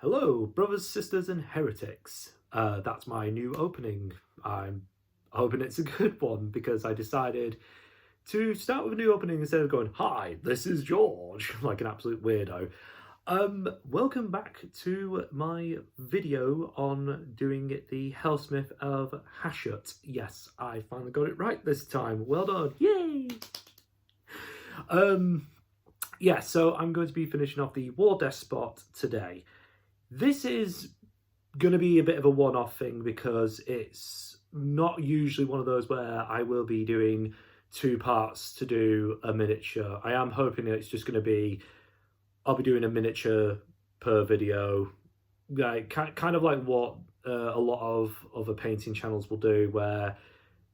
Hello, brothers, sisters, and heretics. That's my new opening. I'm hoping it's a good one because I decided to start with a new opening instead of going, "Hi, this is George," like an absolute weirdo. Welcome back to my video on doing the Helsmith of Hashut. Yes, I finally got it right this time. Well done. Yay! Yeah, so I'm going to be finishing off the War Despot today. This is going to be a bit of a one-off thing because it's not usually one of those where I will be doing two parts to do a miniature. I am hoping that it's just going to be, I'll be doing a miniature per video, like kind of like what a lot of other painting channels will do, where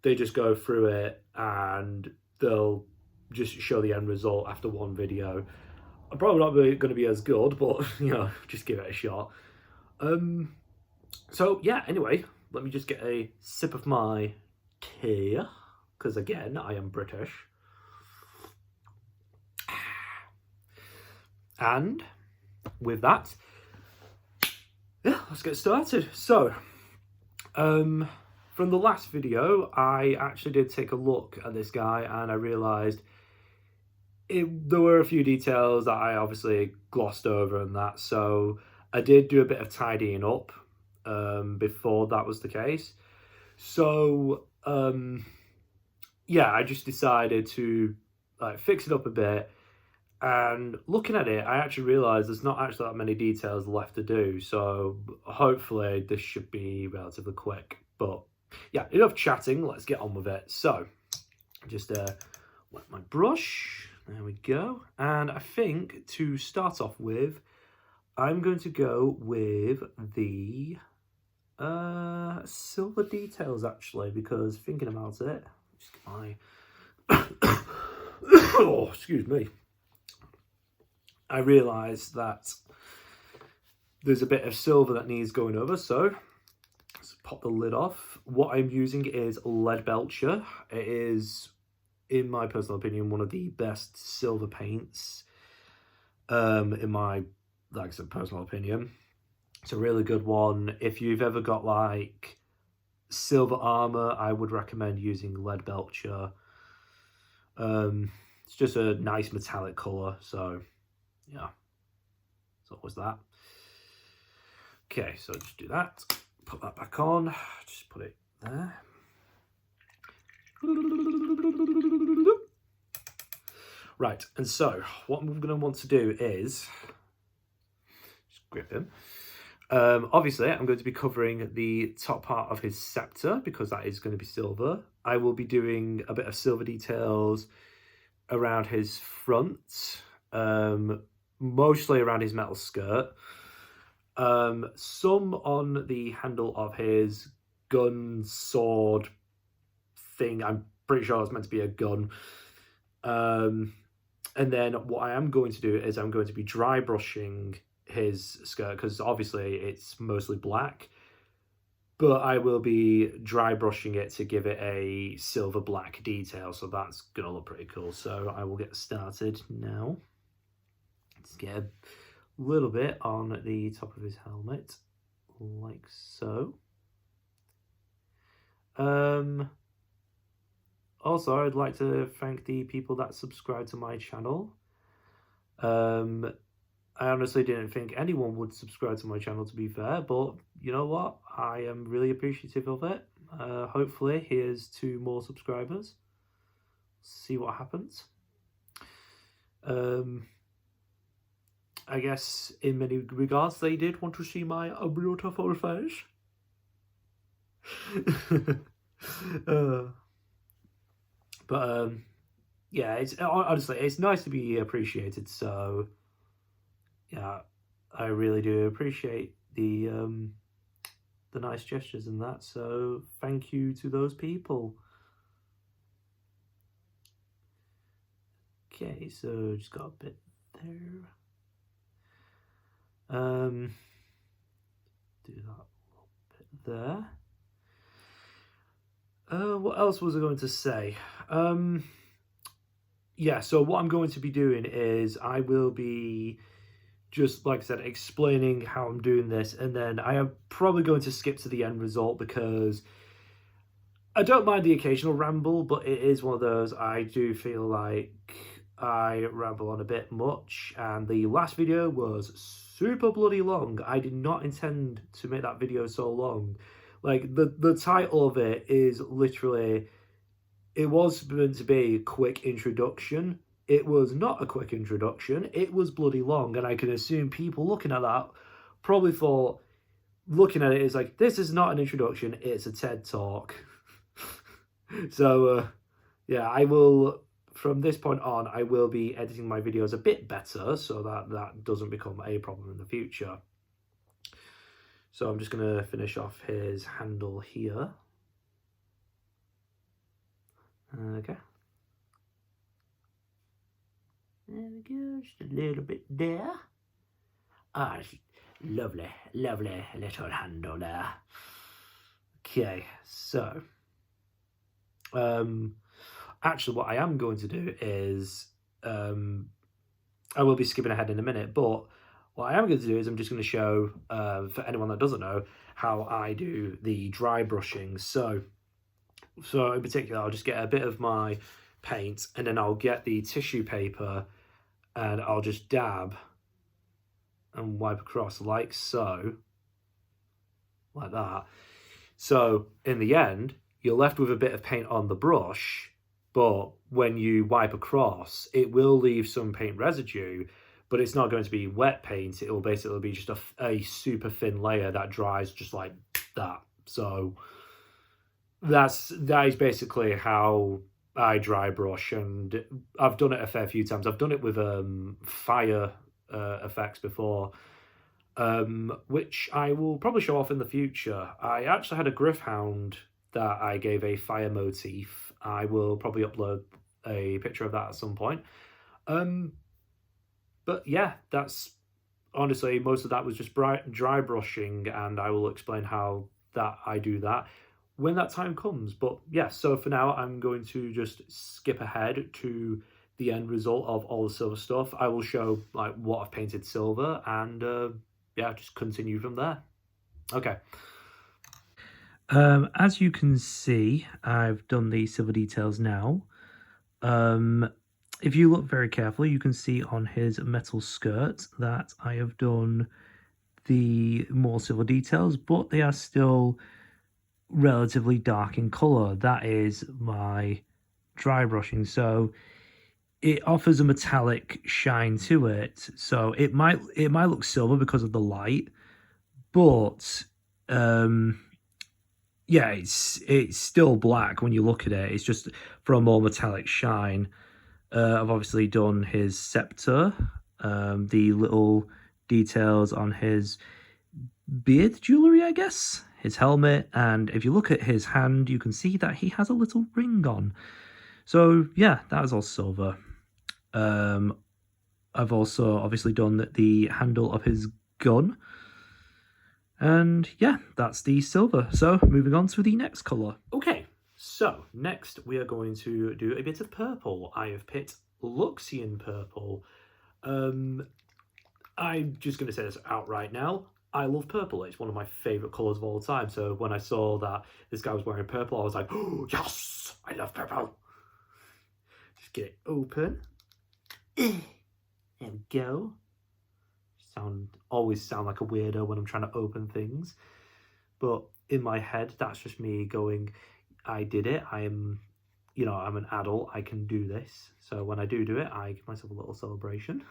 they just go through it and they'll just show the end result after one video. I'm probably not going to be as good, but just give it a shot. So yeah, anyway, let me just get a sip of my tea, because again, I am British. And with that, yeah, let's get started. So, from the last video, I actually did take a look at this guy and I realised there were a few details that I obviously glossed over and that, so I did do a bit of tidying up before that was the case. So yeah, I just decided to fix it up a bit, and looking at it I actually realized there's not actually that many details left to do, so hopefully this should be relatively quick. But yeah, enough chatting, let's get on with it. So just wet my brush. There we go. And I think to start off with, I'm going to go with the silver details, actually, because thinking about it, just get my oh, excuse me. I realised that there's a bit of silver that needs going over, so let's pop the lid off. What I'm using is Lead Belcher. It is, in my personal opinion, one of the best silver paints, in my, like I said, personal opinion. It's a really good one. If you've ever got like silver armor, I would recommend using Lead Belcher. It's just a nice metallic color, so yeah, so was that. Okay, so just do that, put that back on, just put it there. Right, and so what I'm going to want to do is just grip him. Obviously, I'm going to be covering the top part of his scepter because that is going to be silver. I will be doing a bit of silver details around his front, mostly around his metal skirt. Some on the handle of his gun sword thing. I'm pretty sure it's meant to be a gun. And then what I am going to do is I'm going to be dry brushing his skirt, because obviously it's mostly black, but I will be dry brushing it to give it a silver black detail, so that's gonna look pretty cool. So I will get started now. Let's get a little bit on the top of his helmet, like so. Also, I'd like to thank the people that subscribe to my channel. I honestly didn't think anyone would subscribe to my channel, to be fair, but you know what? I am really appreciative of it. Hopefully, here's 2 more subscribers. See what happens. I guess in many regards, they did want to see my beautiful face. But yeah, it's honestly, it's nice to be appreciated, so yeah, I really do appreciate the nice gestures and that, so thank you to those people. Okay, so just got a bit there. Do that little bit there. What else was I going to say? Yeah, so what I'm going to be doing is I will be just, like I said, explaining how I'm doing this, and then I am probably going to skip to the end result because I don't mind the occasional ramble, but it is one of those, I do feel like I ramble on a bit much, and the last video was super bloody long. I did not intend to make that video so long. Like, the title of it is literally, it was meant to be a quick introduction. It was not a quick introduction. It was bloody long, and I can assume people looking at that probably thought, looking at it is like, this is not an introduction, it's a TED Talk. So, yeah, I will, from this point on, I will be editing my videos a bit better so that that doesn't become a problem in the future. So I'm just going to finish off his handle here. Okay. There we go, just a little bit there. Ah, lovely, lovely little handle there. Okay, so actually what I am going to do is I will be skipping ahead in a minute, but what I am going to do is I'm just going to show, for anyone that doesn't know, how I do the dry brushing. So in particular, I'll just get a bit of my paint, and then I'll get the tissue paper, and I'll just dab and wipe across like so, like that. So in the end, you're left with a bit of paint on the brush, but when you wipe across, it will leave some paint residue, but it's not going to be wet paint. It will basically be just a super thin layer that dries just like that. So that is basically how I dry brush, and I've done it a fair few times. I've done it with fire effects before, which I will probably show off in the future. I actually had a Griffhound that I gave a fire motif. I will probably upload a picture of that at some point. But yeah, that's honestly, most of that was just dry brushing, and I will explain how that I do that when that time comes. But yeah, so for now, I'm going to just skip ahead to the end result of all the silver stuff. I will show like what I've painted silver, and yeah, just continue from there. Okay. As you can see, I've done the silver details now. If you look very carefully, you can see on his metal skirt that I have done the more silver details, but they are still relatively dark in colour. That is my dry brushing, so it offers a metallic shine to it. So it might look silver because of the light, but yeah, it's still black when you look at it. It's just for a more metallic shine. I've obviously done his scepter, the little details on his beard jewellery, I guess, his helmet, and if you look at his hand, you can see that he has a little ring on. So yeah, that is all silver. I've also obviously done the handle of his gun. And yeah, that's the silver. So moving on to the next colour. Okay, so next we are going to do a bit of purple. I have picked Luxian purple. I'm just going to say this outright now. I love purple. It's one of my favourite colours of all time. So when I saw that this guy was wearing purple, I was like, oh, yes, I love purple. Just get it open. There we go. Always sound like a weirdo when I'm trying to open things, but in my head that's just me going, I did it. I'm an adult, I can do this. So when I do it, I give myself a little celebration.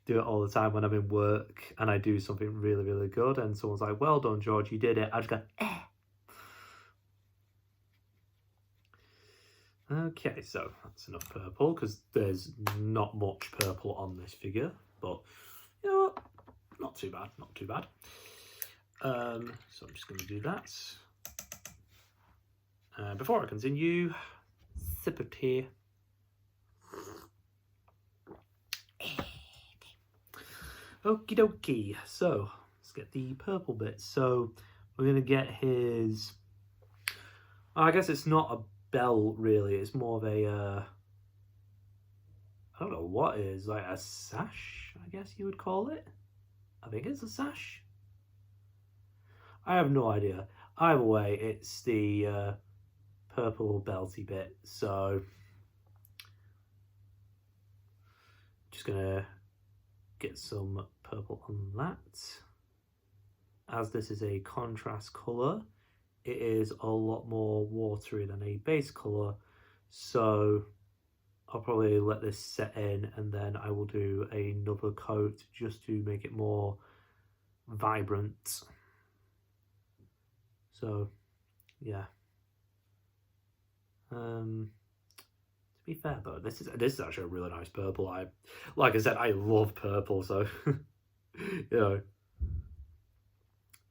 Do it all the time when I'm in work and I do something really, really good and someone's like, well done, George, you did it. I just go, eh. Okay, so that's enough purple because there's not much purple on this figure, but you know what? Not too bad, not too bad. So I'm just going to do that. Before I continue, sip of tea. Okie dokie. So let's get the purple bit. So we're going to get his. I guess it's not a belt really. It's more of a. I don't know what is, like a sash, I guess you would call it. I think it's a sash. I have no idea. Either way, it's the purple belty bit. So just gonna get some purple on that. As this is a contrast colour, it is a lot more watery than a base colour, so I'll probably let this set in and then I will do another coat just to make it more vibrant. So yeah, to be fair though, this is actually a really nice purple. Like I said, I love purple, so you know.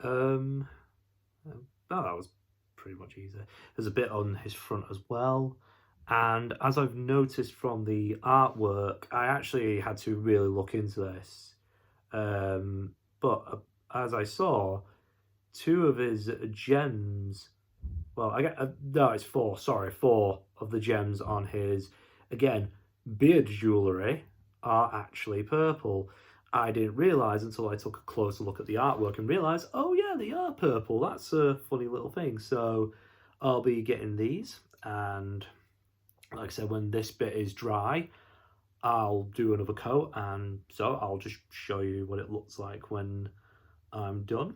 Oh, that was pretty much easy. There's a bit on his front as well, and as I've noticed from the artwork, I actually had to really look into this, but as I saw, two of his gems, well, no, it's four, sorry, four of the gems on his, again, beard jewellery are actually purple. I didn't realise until I took a closer look at the artwork and realised, oh yeah, they are purple. That's a funny little thing. So I'll be getting these, and like I said, when this bit is dry, I'll do another coat, and so I'll just show you what it looks like when I'm done.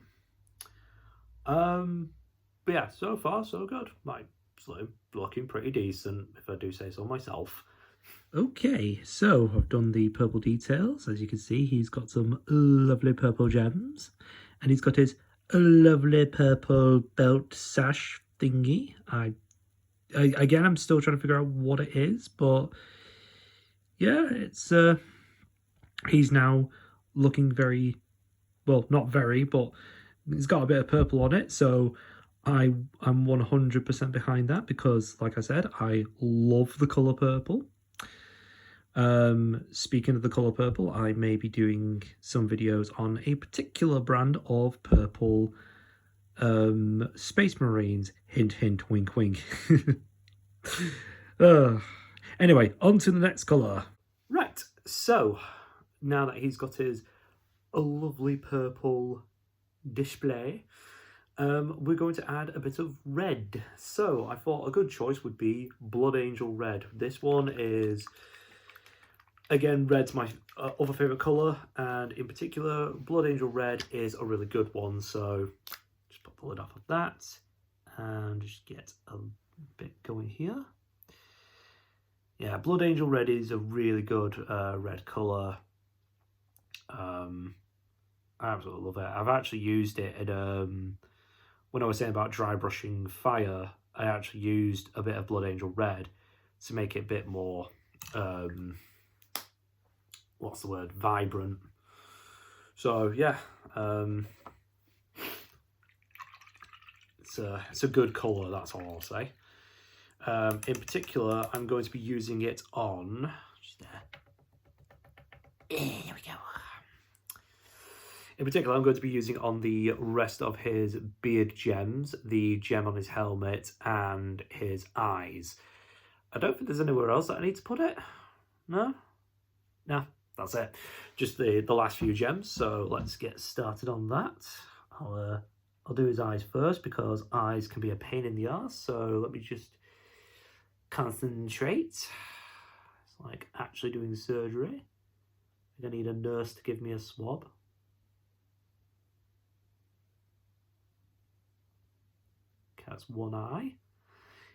But yeah, so far so good. Like, it's looking pretty decent, if I do say so myself. Okay, so I've done the purple details. As you can see, he's got some lovely purple gems, and he's got his lovely purple belt sash thingy. Again, I'm still trying to figure out what it is, but yeah, it's he's now looking very, well, not very, but it's got a bit of purple on it, so I'm 100% behind that because, like I said, I love the colour purple. Speaking of the colour purple, I may be doing some videos on a particular brand of purple Space Marines. Hint, hint, wink, wink. Anyway, on to the next colour. Right, so now that he's got his lovely purple display, we're going to add a bit of red. So I thought a good choice would be Blood Angel Red. This one is, again, red's my other favourite colour, and in particular, Blood Angel Red is a really good one. So just put the lid off of that and just get a bit going here. Yeah, Blood Angel Red is a really good red colour. I absolutely love it. I've actually used it in, when I was saying about dry brushing fire, I actually used a bit of Blood Angel Red to make it a bit more, what's the word, vibrant. So yeah, it's a good colour, that's all I'll say. In particular, I'm going to be using it on, just there. There we go. In particular, I'm going to be using on the rest of his beard gems, the gem on his helmet, and his eyes. I don't think there's anywhere else that I need to put it. No? No, that's it. Just the last few gems, so let's get started on that. I'll do his eyes first, because eyes can be a pain in the arse, so let me just concentrate. It's like actually doing surgery. I'm going to need a nurse to give me a swab. That's one eye.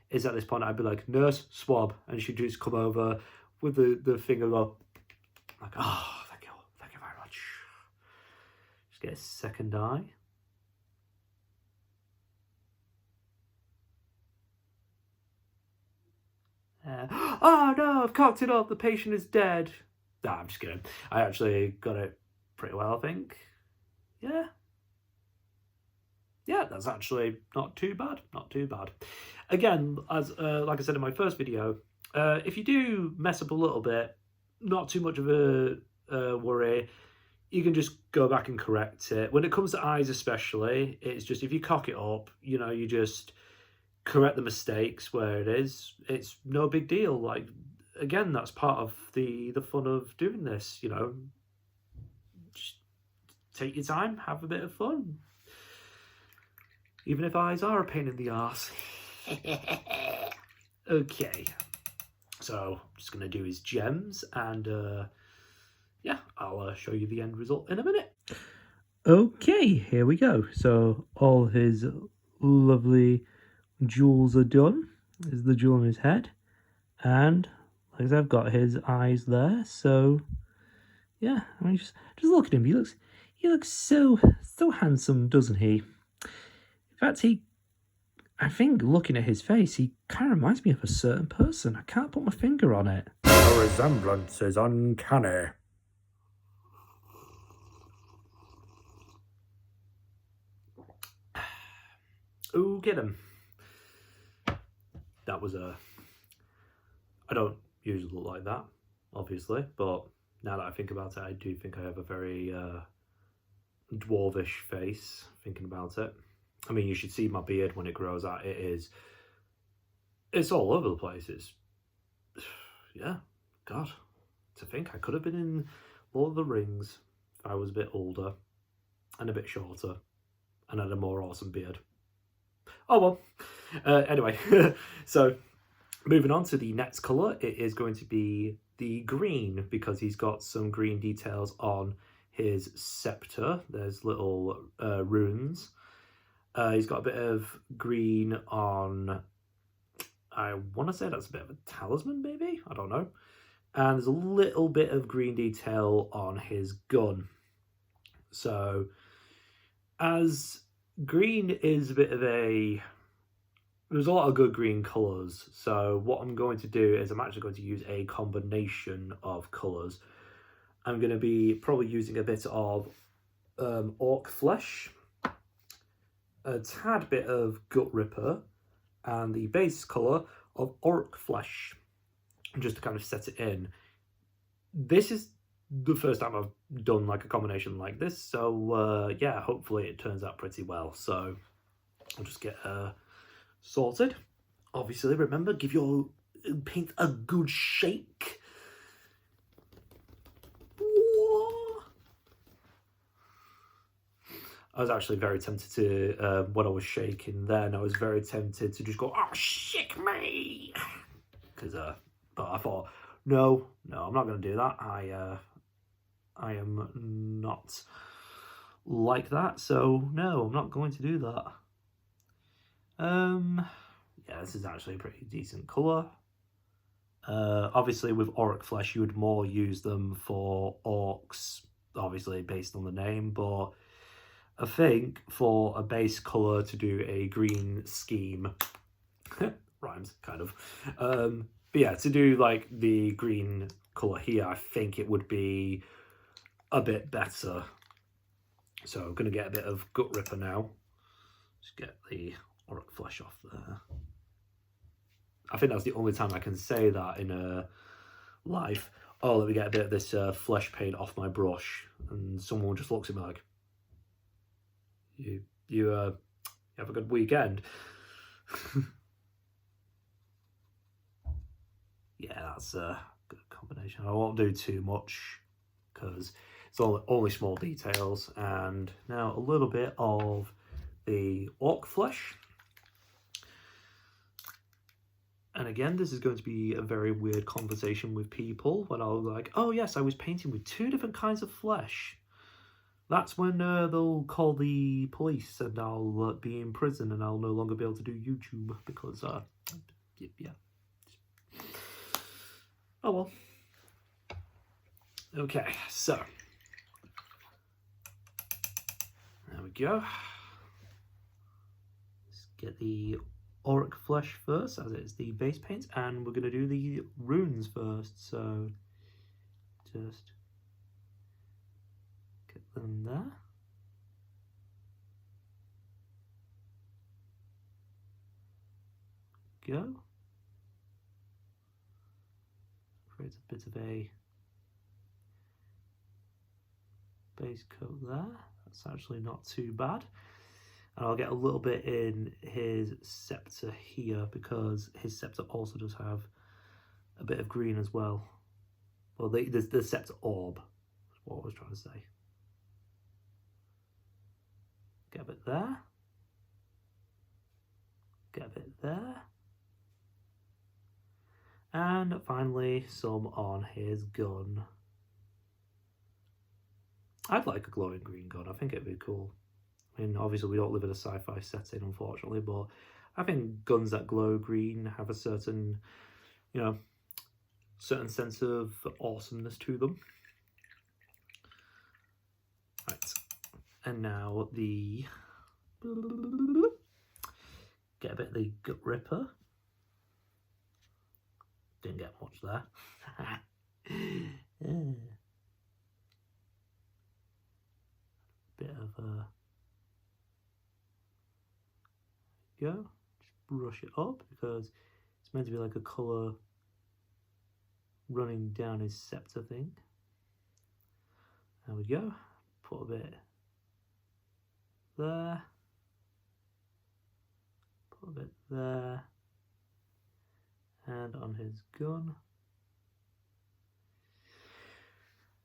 Is at this point I'd be like, nurse, swab, and she'd just come over with the finger up, like, oh, thank you very much. Just get a second eye. Oh no, I've cocked it up, the patient is dead. Nah, I'm just kidding. I actually got it pretty well, I think. Yeah. Yeah, that's actually not too bad, not too bad. Again, as like I said in my first video, if you do mess up a little bit, not too much of a worry. You can just go back and correct it. When it comes to eyes especially, it's just, if you cock it up, you know, you just correct the mistakes where it is. It's no big deal. Like, again, that's part of the fun of doing this, you know. Just take your time, have a bit of fun. Even if eyes are a pain in the arse. Okay, so I'm just going to do his gems, and yeah, I'll show you the end result in a minute. Okay, here we go. So all his lovely jewels are done. There's the jewel on his head, and like I said, I've got his eyes there. So yeah, I mean, just look at him. He looks so handsome, doesn't he? In fact, I think looking at his face, he kind of reminds me of a certain person. I can't put my finger on it. The resemblance is uncanny. Ooh, get him. That was I don't usually look like that, obviously, but now that I think about it, I do think I have a very dwarvish face, thinking about it. I mean, you should see my beard when it grows out. It's all over the place. Yeah, God, to think I could have been in Lord of the Rings if I was a bit older and a bit shorter and had a more awesome beard. Oh well, anyway, so moving on to the next colour, it is going to be the green, because he's got some green details on his scepter. There's little runes. He's got a bit of green on, I want to say that's a bit of a talisman, maybe? I don't know. And there's a little bit of green detail on his gun. So, as green is a bit of there's a lot of good green colours. So what I'm going to do is I'm actually going to use a combination of colours. I'm going to be probably using a bit of orc flesh, a tad bit of gut ripper, and the base colour of orc flesh, just to kind of set it in. This is the first time I've done like a combination like this, so yeah, hopefully it turns out pretty well. So I'll just get sorted. Obviously, remember, give your paint a good shake. I was actually very tempted to, when I was shaking then, I was very tempted to just go, oh, shake me! Because, but I thought, no, I'm not going to do that. I am not like that, so no, I'm not going to do that. Yeah, this is actually a pretty decent colour. Obviously, with orc flesh, you would more use them for orcs, obviously based on the name, but I think for a base colour to do a green scheme, rhymes, kind of, but yeah, to do like the green colour here, I think it would be a bit better. So I'm going to get a bit of gut ripper now. Just get the orc flesh off there. I think that's the only time I can say that in a live. Oh, let me get a bit of this flesh paint off my brush, and someone just looks at me like, you have a good weekend. Yeah, that's a good combination. I won't do too much because it's only small details. And now a little bit of the orc flesh. And again, this is going to be a very weird conversation with people when I'll be like, oh yes, I was painting with 2 different kinds of flesh. That's when they'll call the police and I'll be in prison and I'll no longer be able to do YouTube because, yeah. Oh well. Okay, so. There we go. Let's get the auric flesh first, as it's the base paint, and we're going to do the runes first, so just get them there. Go. Create a bit of a base coat there. That's actually not too bad. And I'll get a little bit in his scepter here because his scepter also does have a bit of green as well. Well, the scepter orb is what I was trying to say. Get a bit there. Get a bit there. And finally, some on his gun. I'd like a glowing green gun. I think it'd be cool. I mean, obviously we don't live in a sci-fi setting, unfortunately, but I think guns that glow green have a certain, you know, certain sense of awesomeness to them. Right. And now the... Get a bit of the gut ripper. Didn't get much there. Yeah. Bit of a... Go. Just brush it up because it's meant to be like a colour running down his scepter thing. There we go. Put a bit there. Put a bit there. And on his gun.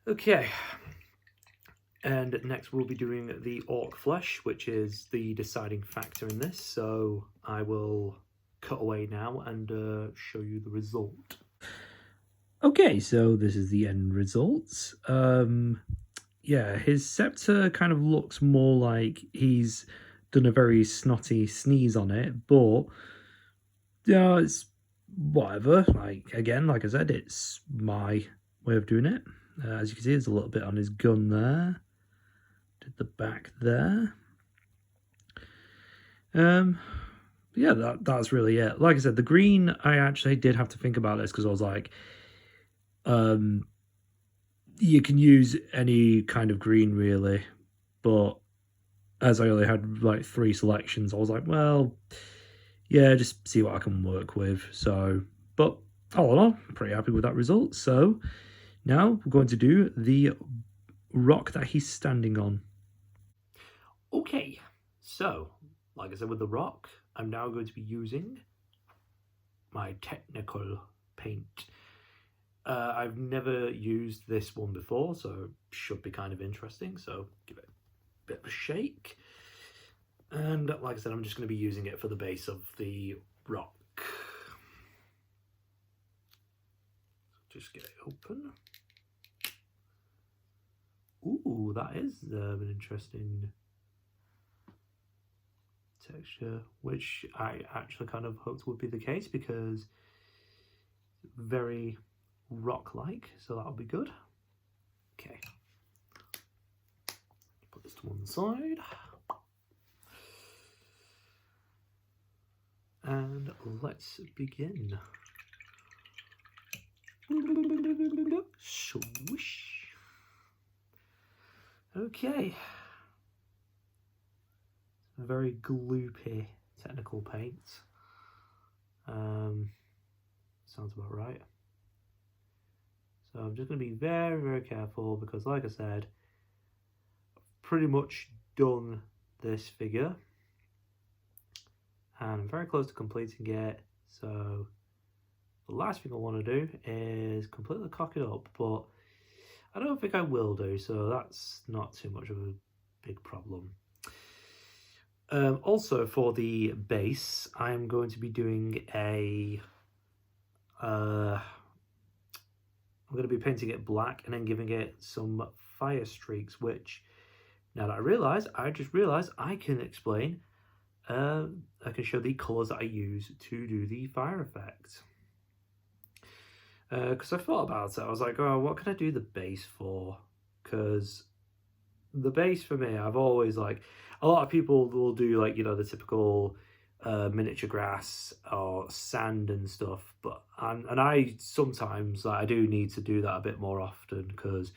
Okay. And next we'll be doing the orc flesh, which is the deciding factor in this. So I will cut away now and show you the result. Okay, so this is the end result. Yeah, his scepter kind of looks more like he's done a very snotty sneeze on it, but yeah, it's whatever. Like, again, like I said, it's my way of doing it. As you can see, there's a little bit on his gun there. Did the back there. Yeah, that's really it. Like I said, the green, I actually did have to think about this because I was like, you can use any kind of green really, but as I only had like 3 selections, I was like, well, yeah, just see what I can work with. So, but all in all, I'm pretty happy with that result. So now we're going to do the rock that he's standing on. Okay, so like I said with the rock, I'm now going to be using my technical paint. I've never used this one before, so it should be kind of interesting. So give it a bit of a shake. And like I said, I'm just going to be using it for the base of the rock. Just get it open. Ooh, that is an interesting texture, which I actually kind of hoped would be the case because very rock-like, so that'll be good. Okay, put this to one side. And let's begin. Swish. Okay. A very gloopy technical paint. Sounds about right. So I'm just going to be very, very careful because, like I said, I've pretty much done this figure. And I'm very close to completing it. So the last thing I want to do is completely cock it up, but I don't think I will do, so that's not too much of a big problem. Also for the base, I'm going to be doing a... I'm going to be painting it black and then giving it some fire streaks, which, now that I just realised I can explain. I can show the colours that I use to do the fire effect. Because I thought about it, I was like, oh, what can I do the base for? Because the base for me, I've always like, a lot of people will do like, you know, the typical miniature grass or sand and stuff, but and I sometimes like, I do need to do that a bit more often because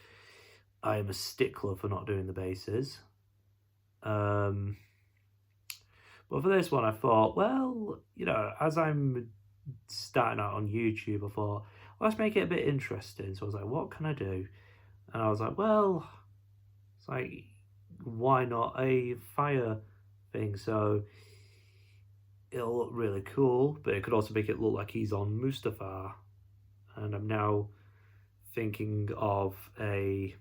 I am a stickler for not doing the bases. But for this one, I thought, well, you know, as I'm starting out on YouTube, I thought, let's make it a bit interesting. So I was like, what can I do? And I was like, well, it's like, why not a fire thing? So it'll look really cool, but it could also make it look like he's on Mustafar. and I'm now thinking of a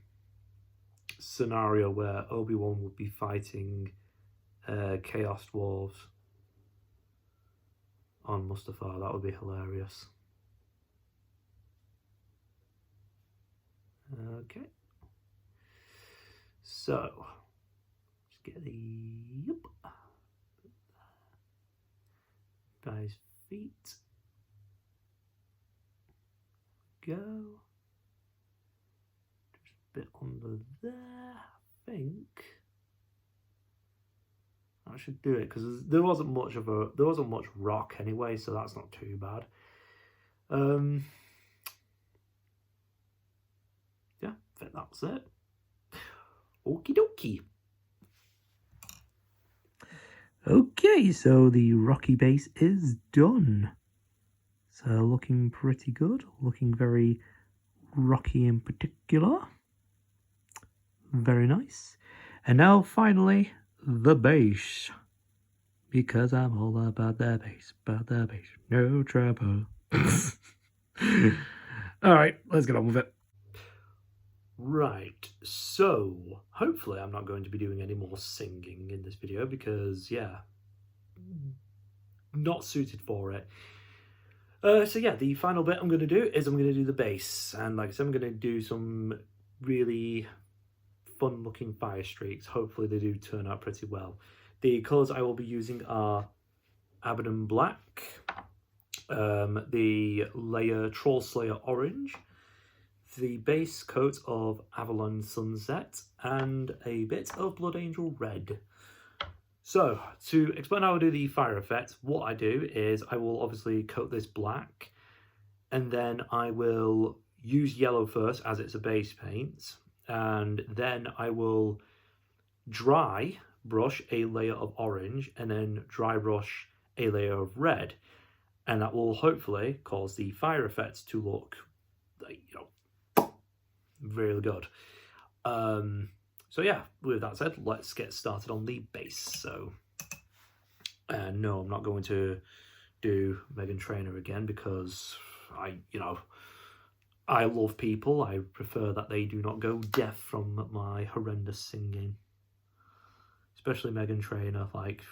scenario where Obi-Wan would be fighting Chaos Dwarves on Mustafar. That would be hilarious. Okay. So, let's get the guy's feet. Go. Just a bit under there, I think. I should do it because there wasn't much rock anyway, so that's not too bad. Yeah, I think that's it. Okie dokie. Okay, so the rocky base is done. So looking pretty good, looking very rocky in particular. Very nice. And now finally, the base. Because I'm all about the base, no trouble. Alright, let's get on with it. Right, so hopefully I'm not going to be doing any more singing in this video because, yeah, not suited for it. So yeah, the final bit I'm going to do is I'm going to do the base, and like I said, I'm going to do some really fun looking fire streaks. Hopefully they do turn out pretty well. The colours I will be using are Abaddon Black, the layer Troll Slayer Orange, the base coat of Avalon Sunset, and a bit of Blood Angel Red. So, to explain how I do the fire effect, what I do is I will obviously coat this black, and then I will use yellow first as it's a base paint, and then I will dry brush a layer of orange, and then dry brush a layer of red, and that will hopefully cause the fire effect to look, like, you know, really good. So yeah, with that said, let's get started on the base. So, no, I'm not going to do Meghan Trainor again because I love people. I prefer that they do not go deaf from my horrendous singing. Especially Meghan Trainor. Like,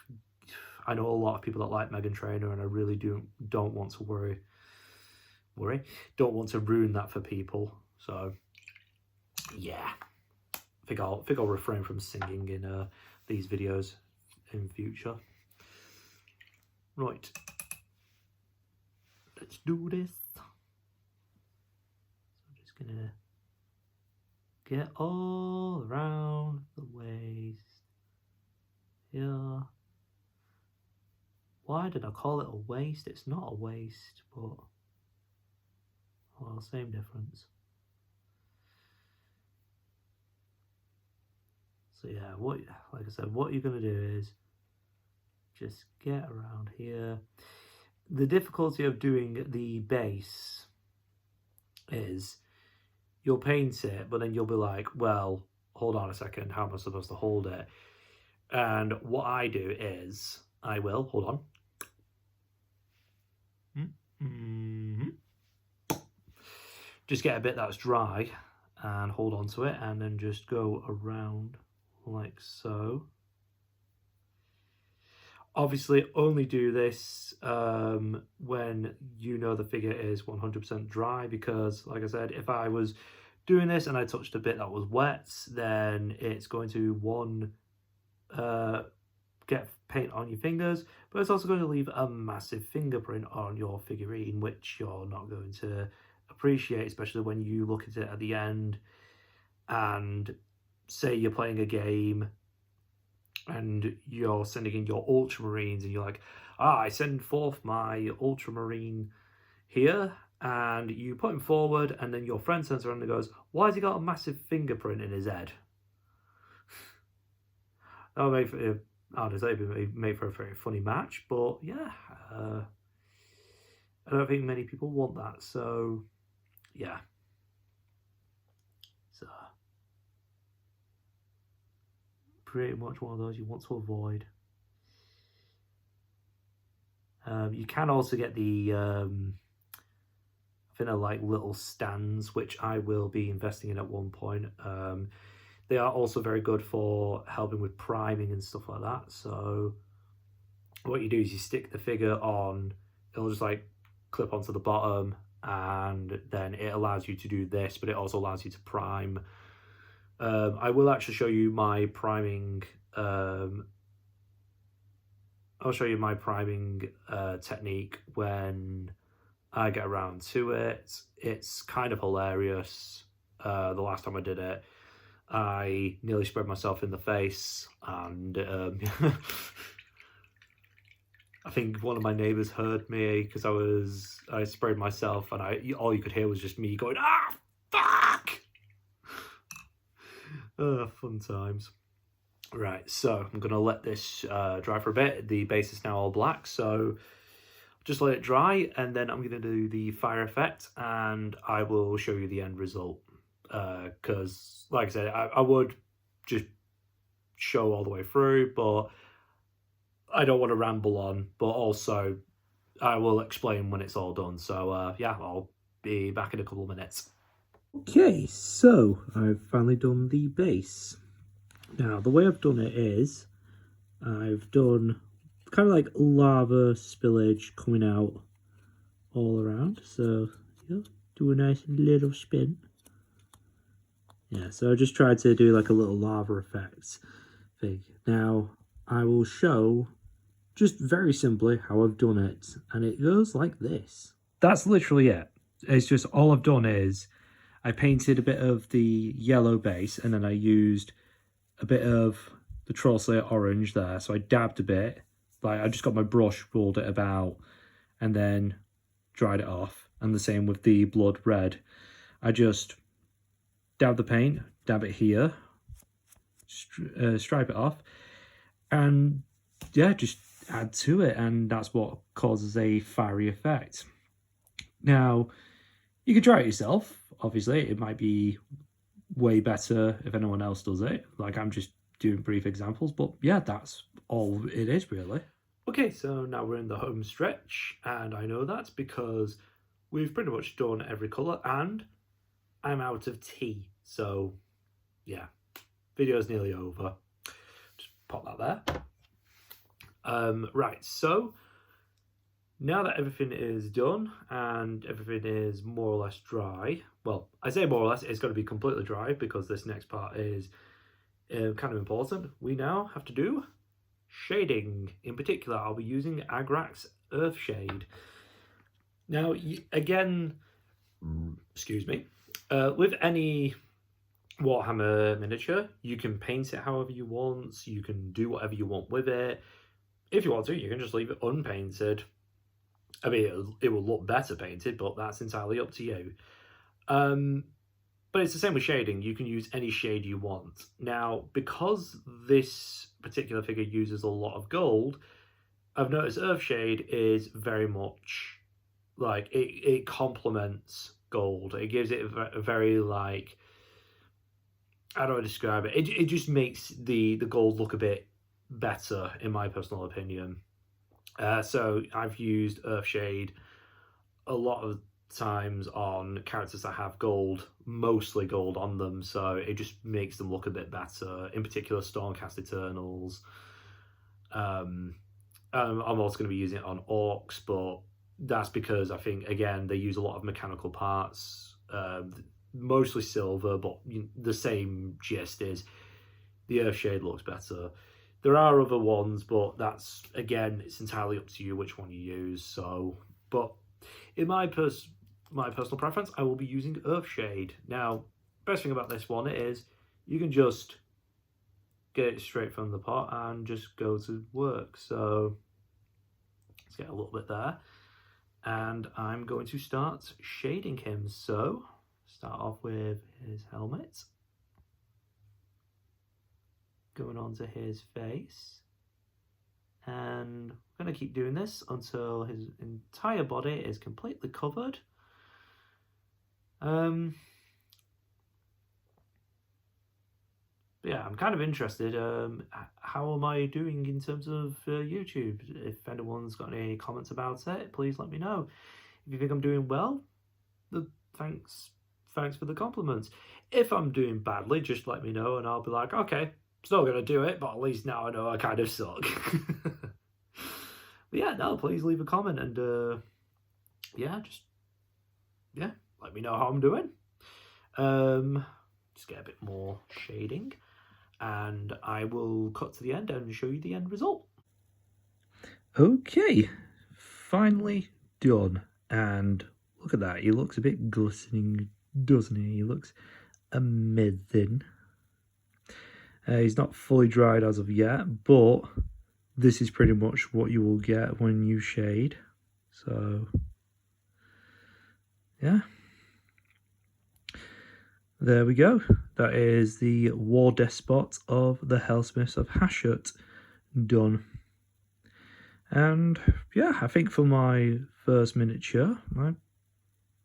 I know a lot of people that like Meghan Trainor, and I really don't want to don't want to ruin that for people. So, yeah. I think I'll refrain from singing in these videos in future. Right, let's do this. So I'm just gonna get all around the waist here. Why did I call it a waist? It's not a waist, but well, same difference. So yeah, like I said, what you're going to do is just get around here. The difficulty of doing the base is you'll paint it, but then you'll be like, well, hold on a second, how am I supposed to hold it? And what I do is, I will, hold on. Just get a bit that's dry and hold on to it, and then just go around like so. Obviously only do this when you know the figure is 100% dry, because like I said, if I was doing this and I touched a bit that was wet, then it's going to get paint on your fingers, but it's also going to leave a massive fingerprint on your figurine, which you're not going to appreciate, especially when you look at it at the end and say you're playing a game and you're sending in your ultramarines and you're like, I send forth my ultramarine here, and you put him forward, and then your friend turns around and goes, why has he got a massive fingerprint in his head? That would make for, made for a very funny match, but yeah, I don't think many people want that, so yeah. So pretty much one of those you want to avoid. You can also get the, I think they're like little stands, which I will be investing in at one point. They are also very good for helping with priming and stuff like that. So what you do is you stick the figure on, it'll just like clip onto the bottom, and then it allows you to do this, but it also allows you to prime. I will actually show you my priming. I'll show you my priming technique when I get around to it. It's kind of hilarious. The last time I did it, I nearly spread myself in the face, and I think one of my neighbours heard me because I sprayed myself, and all you could hear was just me going, "Ah, fuck!" Fun times. Right, so I'm gonna let this dry for a bit. The base is now all black, so just let it dry, and then I'm gonna do the fire effect, and I will show you the end result. Because, like I said, I would just show all the way through, but I don't want to ramble on. But also, I will explain when it's all done. So, yeah, I'll be back in a couple of minutes. Okay, so I've finally done the base. Now, the way I've done it is I've done kind of like lava spillage coming out all around. So, yeah, do a nice little spin. Yeah, so I just tried to do like a little lava effect thing. Now, I will show just very simply how I've done it, and it goes like this. That's literally it. It's just all I've done is I painted a bit of the yellow base, and then I used a bit of the Troll Slayer orange there. So I dabbed a bit, like I just got my brush, rolled it about, and then dried it off. And the same with the blood red. I just dab the paint, dab it here, stripe it off, and yeah, just add to it, and that's what causes a fiery effect. Now, you can try it yourself. Obviously, it might be way better if anyone else does it. Like, I'm just doing brief examples, but yeah, that's all it is, really. Okay, so now we're in the home stretch, and I know that's because we've pretty much done every colour, and I'm out of tea. So, yeah, video's nearly over. Just pop that there. Right, so now that everything is done and everything is more or less dry, well, I say more or less, it's got to be completely dry because this next part is kind of important. We now have to do shading. In particular, I'll be using Agrax Earthshade. Now, again, excuse me, with any Warhammer miniature, you can paint it however you want, you can do whatever you want with it. If you want to, you can just leave it unpainted. I mean, it will look better painted, but that's entirely up to you. But it's the same with shading. You can use any shade you want. Now, because this particular figure uses a lot of gold, I've noticed Earthshade is very much like it complements gold. It gives it a very, like, how do I describe it? It just makes the gold look a bit better, in my personal opinion. So I've used Earthshade a lot of times on characters that have gold, mostly gold on them, so it just makes them look a bit better. In particular, Stormcast Eternals. I'm also going to be using it on Orcs, but that's because I think, again, they use a lot of mechanical parts, mostly silver, but the same gist is the Earthshade looks better. There are other ones, but that's, again, it's entirely up to you which one you use. So, but in my personal preference, I will be using Earthshade. Now, best thing about this one is you can just get it straight from the pot and just go to work. So let's get a little bit there. And I'm going to start shading him. So start off with his helmet, going onto his face, and I'm going to keep doing this until his entire body is completely covered. Yeah, I'm kind of interested. How am I doing in terms of YouTube? If anyone's got any comments about it, please let me know. If you think I'm doing well, thanks for the compliments. If I'm doing badly, just let me know and I'll be like, okay, still gonna do it, but at least now I know I kind of suck. But yeah, no, please leave a comment and yeah, let me know how I'm doing. Just get a bit more shading and I will cut to the end and show you the end result. Okay, finally done, and look at that, he looks a bit glistening, doesn't he? He looks amazing. He's not fully dried as of yet, but this is pretty much what you will get when you shade. So yeah, there we go. That is the War Despot of the Helsmiths of Hashut done. And yeah, I think for my first miniature, I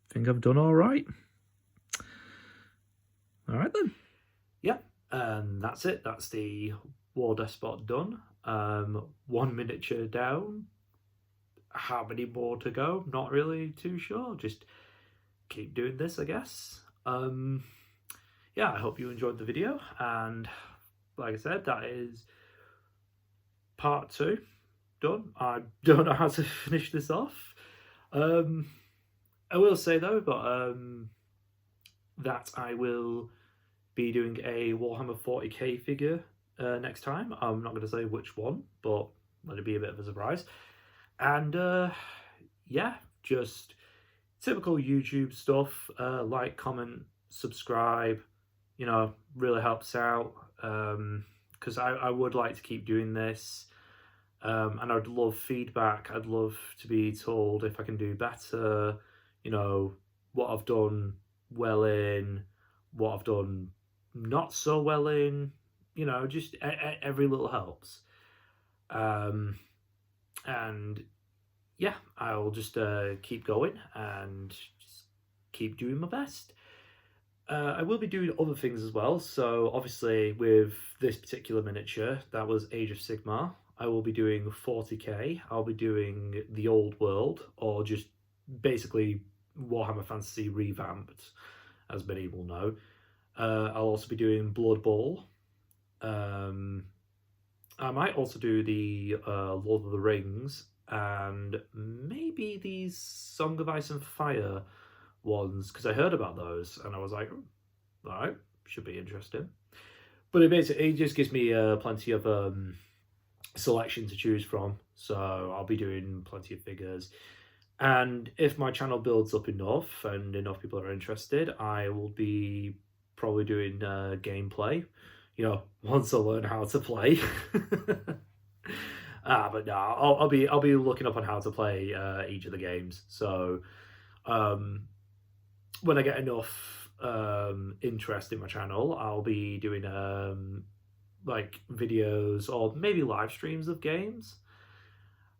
think I've done all right. All right then. Yeah, and that's it. That's the War Despot done. 1 miniature down. How many more to go? Not really too sure. Just keep doing this, I guess. Yeah, I hope you enjoyed the video, and like I said, that is part 2 done. I don't know how to finish this off. I will say though, but that I will be doing a Warhammer 40k figure next time. I'm not going to say which one, but let it be a bit of a surprise. And yeah, just typical YouTube stuff. Like, comment, subscribe, you know, really helps out, because I would like to keep doing this, and I'd love feedback. I'd love to be told if I can do better, you know, what I've done well in, what I've done not so well in, you know, just every little helps. And yeah, I'll just keep going and just keep doing my best. I will be doing other things as well. So obviously with this particular miniature, that was Age of Sigmar, I will be doing 40k. I'll be doing the old world, or just basically Warhammer Fantasy revamped, as many will know. I'll also be doing Blood Bowl. I might also do the Lord of the Rings, and maybe these Song of Ice and Fire ones, because I heard about those and I was like, all right, should be interesting. But it just gives me plenty of selection to choose from, so I'll be doing plenty of figures. And if my channel builds up enough and enough people are interested, I will be probably doing gameplay, you know, once I learn how to play. But no, I'll be looking up on how to play each of the games. So when I get enough interest in my channel, I'll be doing like videos or maybe live streams of games.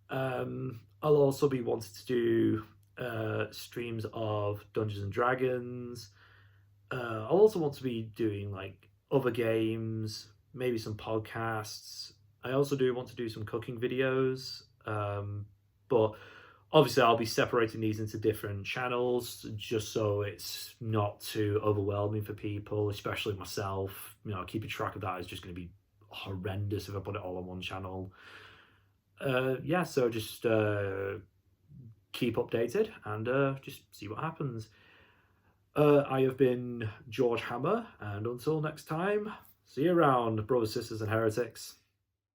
I'll also be wanting to do streams of Dungeons and Dragons. I'll also want to be doing like other games, maybe some podcasts. I also do want to do some cooking videos, but obviously I'll be separating these into different channels just so it's not too overwhelming for people, especially myself. You know, keeping track of that is just going to be horrendous if I put it all on one channel. Yeah, so just keep updated and just see what happens. I have been George Hammer, and until next time, see you around, brothers, sisters, and heretics.